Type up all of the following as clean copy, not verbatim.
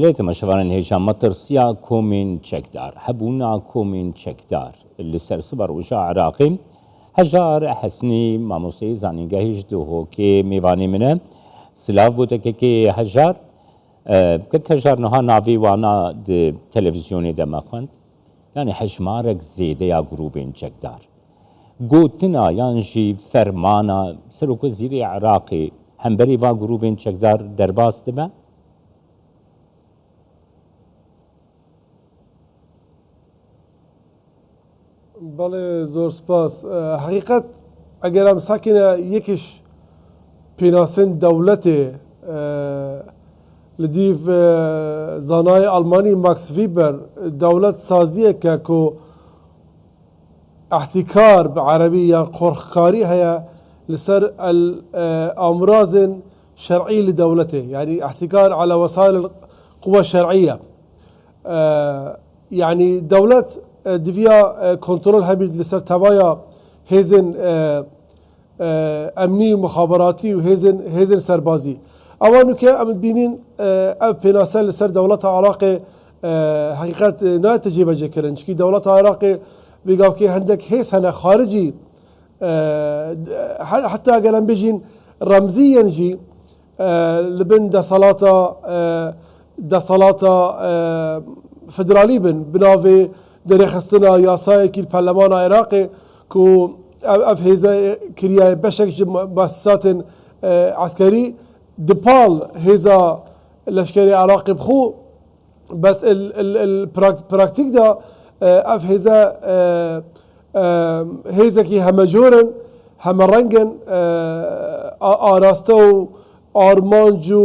ليتما شفرن هيشام مترسيا كومين تشكدار حبونا كومين تشكدار اللي سرسبر وشا عراقي هجار حسني ماموسي زاني جاهش دوهو كي ميواني منه سلاف بوتكي هجار كك هجار نها نافي وانا د تلفزيوني دمخند يعني حشمارك زيده يا جروبين تشكدار قوتنا يانجي فرمانا سلوك وزيري عراقي همبري و جروبين تشكدار درباس دبا بله زور سپاس حقیقت اگر هم ساکنه یکیش پیناسن دولته لدیف زانای آلمانی ماکس ویبر دولت سازیه که احتکار بعربی یا قرخکاری هيا لسر الامراض شرعي لدولته يعني احتكار على وسائل القوى الشرعيه يعني دولة دفيا كنترول هبيد لسر تبايا هيزن امني ومخابراتي وهيزن سربازي اوانو كي ام بينين اب بيناسل لسر دولة العراق حقيقة نا تجيب جكرن شكي دولة العراق بيقاو كي عندك هيس هنا خارجي حتى قالن بيجين رمزيا جي لبن دا صلاة فدرالي بنافي دري خستنا ياساي كي البرلمان العراقي كو اف هيزا كريا بشك مؤسسات عسكري دبال هيزا لشكري عراقي بخو بس البراكتيك دا اف هيزا كي همجورن همرنجن آراستو آرمانجو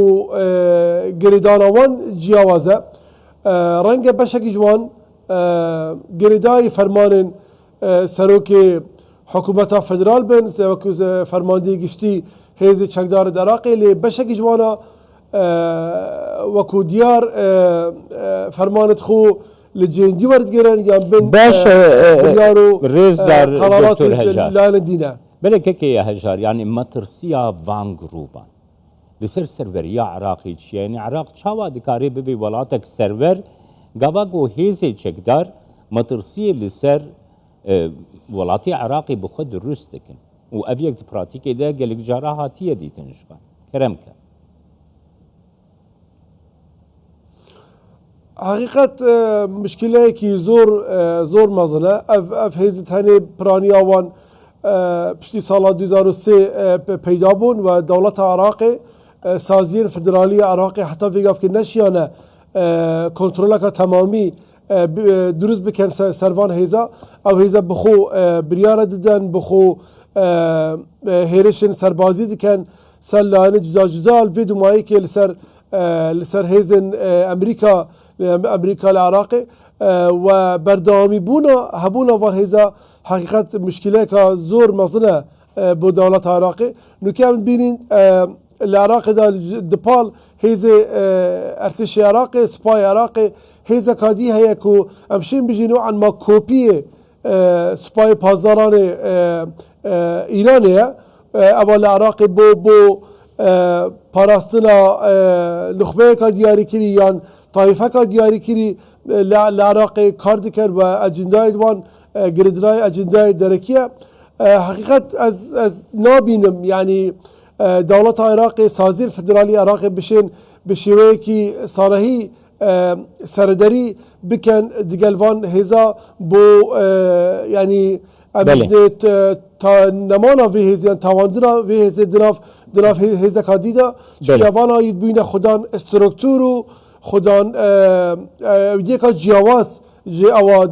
گریدانوان جیاوازه رنگ بشکی جوان گریدای فرمان سروک حکومت فدرال بن سوکوز فرماندهی گشتی هیز چکدار عراقی لی بشکی جوانا وکو دیار فرمانت خو لجندی ورد گرن یا بن باش بنیارو ريز دار قرارات دكتور هجار لان دينا بلكك يا هجار يعني مترسيا فان جروبا لسر سرور يا عراقي يعني عراق شاوا دكاري ببي ولاتك سرور قواقو هيزي چكدار مترسيا لسر ولاتي عراقي بخد روستكن وافيك براتيكي ده قالك جاراها تيه دي تنشبا كرمك حقیقت مشکلی که زور مزنه اف هیزت هنی پرانیاوان پشتی سال 2003 پیدا بون و دولت عراقی سازیر فدرالی عراقی حتی ویگاف که نشیانه کنترل که تمامی دروز بکن سروان هیزا او هیزا بخو بریاره ددن بخو هیرشن سربازی دکن سر لانه جدا الوی دمایی که لسر هیزن امریکا العراقي وبردامي بونا هبونا وان هيزا حقيقة مشكلة كزور مصنع بو دولة العراقي نكمل بينين العراقي دا دبال هيزا ارتشي عراقي سباي عراقي هيزا كادي هي كو امشين بيجينو عن ما كوبية سباي بازاران ايرانية اول العراقي بو پاراستنا نخبه که دیاری کری یا طایفه که دیاری کری لعراق کار دکر و اجندای دوان گردنای اجندای درکیه حقیقت از نابینم يعني دولت عراق سازیر فدرالی عراق بشین بشیوه کی صالحی سردری بکن دگلوان هزا بو يعني ابجدت تا نمانا وی هزیان تواندنا وی هزی دراف هزا کادیدا جوانا ید بین خودان استرکتورو خودان یکا جواز جي اواد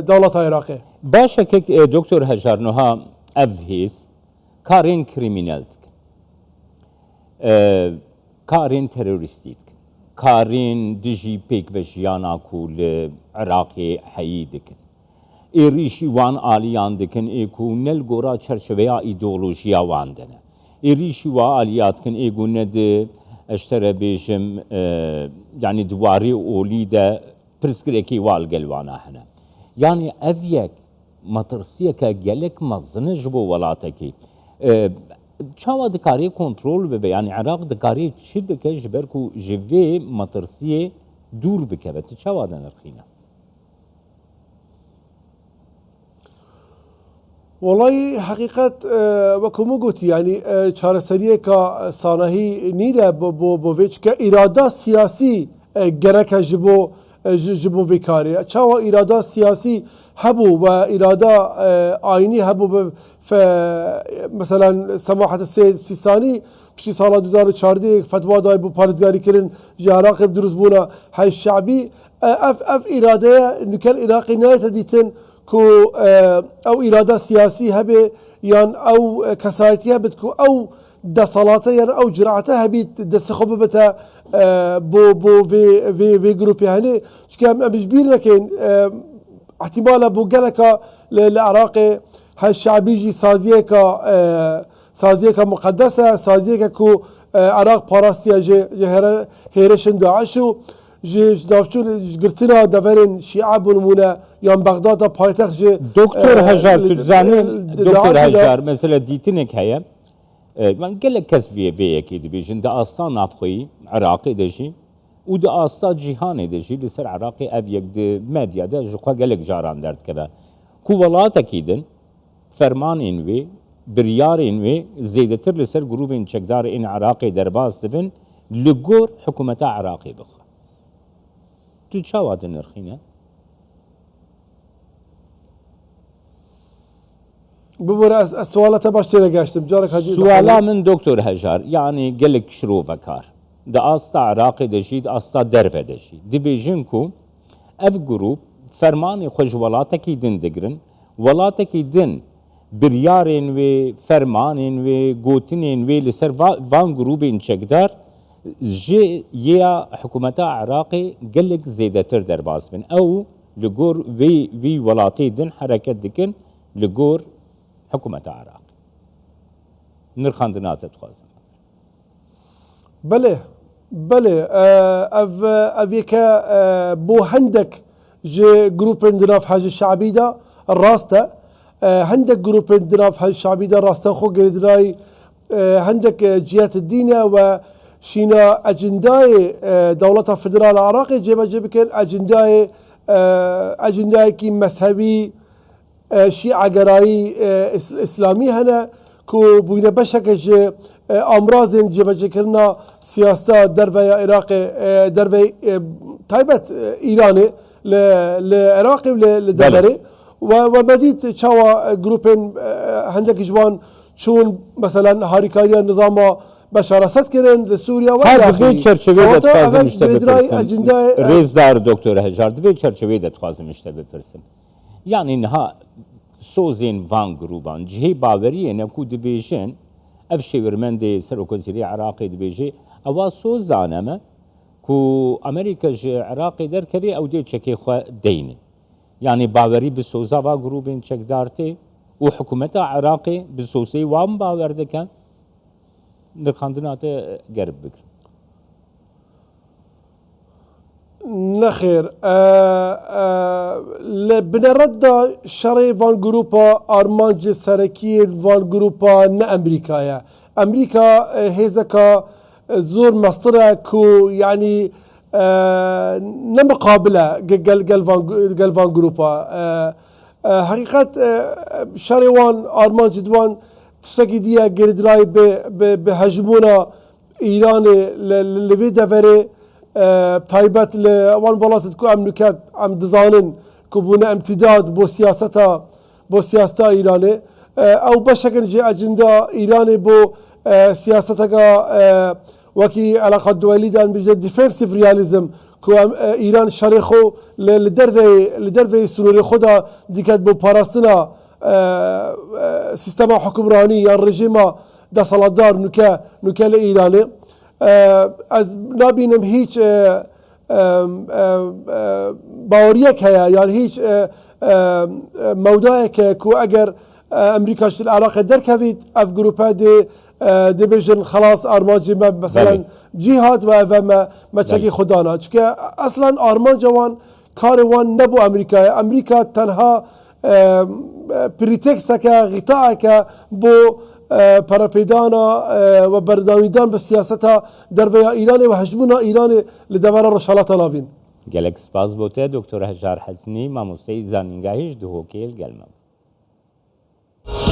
دولت عراقي باشا كيك دكتور هجار نها افهيس كارين كريمينالتك كارين تيرورستيك كارين دجي بيك وجيانا كول عراقي حييدك ایریشی وان آلیان دکن ایکو نل گورا چرچویا ایدئولوژیا واندنه ایریشی و آلیات کن ایگو ند اشتره بیشم يعني دواري اولي ده برسكر اكي والقلوانا هنا يعني افيك مترسيك جلك مزنج بو ولاتكي چاوا دکاری کنترل ببه يعني عراق دکاری چی بکه جبر کو جوی مترسیه دوور بکەوێت چاوا دەنرخینە. والله حقیقت وەکومە گوتی ینی چارەسەریەکە سانەهی نیدە بۆ vê çike îrada siyasî gerek e ji bo vê karê. Çawa îrada siyasî hebû ve îrada aynî hebû bi mesela Semahat Sêd Sîstanî piştî sala 2014 fetwa daye bû parêzgarîkirin ji Iraqê bi durustbûna heyş şeعbî ev îradeya nûkel Iraqê nayete dîtin ku ew îrada siyasî hebe yan ew kesayetî hebit ku ew desalata yan ew ciraete hebît destixwe bibite bo vê grupê henê çike em ji bîr nekin ihtimala bû geleka li Iraqê heyş şeعbî jî saziyeka muqeddes e saziyeke ku Iraq parastiya ji hêrişên Daeş û ji navçûn girtina deverên Şîa bû nimûne yan Bexdada paytext ji Doktor Hejar tu zanîn Doktor Hejar mesela dîtinek heye gelek kes vêyekê dibêjin di asta navxweyî Iraqê de jî û di asta cîhanê de jî li ser Iraqê ev yek di medya de ji xwe gelek caran derdikeve ku welatekî din fermanên wê biryarên wê zêdetir li ser grûpên çekdarê ên Iraqê derbas dibin li gor hikûmeta Iraqê bixe. Tu çawa dinirxîne? Bibore ez suala te baş têne geştim. Carek hacî Suala min Doktor Hejar yanî gelek şirovekar di asta Iraqê de jî di asta derve de jî dibêjin ku ev grûp fermanê xwe ji welatekî din digirin welatekî din biryarên wê fermanên wê gotinên wê li ser van grûpên çekdar ji ya hikûmeta Iraqê gelek zêdetir derbas bin ew li gor vê welatê din hereket dikin li gor hikûmeta Iraqê nirxandina te dixwazim. Belê ev yeke bo hendek ji grûpên di nav hejî şeعbî de rast e hendek grûpên di nav hejî şeعbî de rasteya xwe girêdirayî hendek cihetê dîne we şîna ecendayê dewleta federal Iraqê cêbecê bikin ecendayekî mezhebî şîagerayî İslamî hene ku bûne beşeke ji amrazên cêbecêkirina siyaseta derveya Iraqê dervey taybet İranê li Iraqê li deverê ve medît çawa grûpên hendekî ji wan çûn mesela harîkariya nizama Beşar Esed kirin li Sûriya ve Divê çerçeveyê de dixwazim işte bipirsin. ecendayê Rêzdar Doktor Hejar divê çerçeveyê de dixwazim işte bipirsin. Yani niha sozên van grûpan cihê baweriyê ne ku dibêjin ev şêwirmendê Serokvezîrê Iraqê dibêje ewa soz zane me ku Amerîka ji Iraqê derkevê ew dê çekê xwe deynin. Yani bawerî bi soza va grûpên çekdar tê û hikûmeta Iraqê bi sosê wan bawer dikin nirxandina te gerib bikirin. Nexêr li binereda şerê van grûpa armancê serekiyên van grûpa ne Emerîka ye. Emerîka hêzeka zor mestir e ku yanî ne miqabil e gel van grûpa. Heqîqet şerê wan armancê wan tiştekî diye girêdirayî bi hejmûna Îranê li vê deverê taybet li wan welatê ku em nûket em dizanin ku bûne emtîdad bo siyaseta Îranê ew beşekin ji ecenda Îranê bo siyaseteka wekî eleqa duwelî de em bêje defensive realism ku Îran şerê xwe li derveyê sınûrê xwe da diket bo parastina sistema hukmranî yan rejîma desaladar nûke li Îranê. Ez nabînim hiç baweriyek heye yan hiç mewdayeke ku eger Emerîka ji Iraqê derkevît ev grûpe dibêjin xelas armancê me mesela cîhat ve ev me çekî xwe dana. Çike eslan armanca wan karê wan nebû Emerîkayê. Emerîka tenha pretexteke xîtaeke bo parapêdana ve berdawîdan bi siyaseta derveya Îranê ve hejmûna Îranê li devera Rojhilatê Lavîn. gelek spas bote Dr. Hejar Hesnî mamosteyî zanîngehî ji Duhokê gelmem.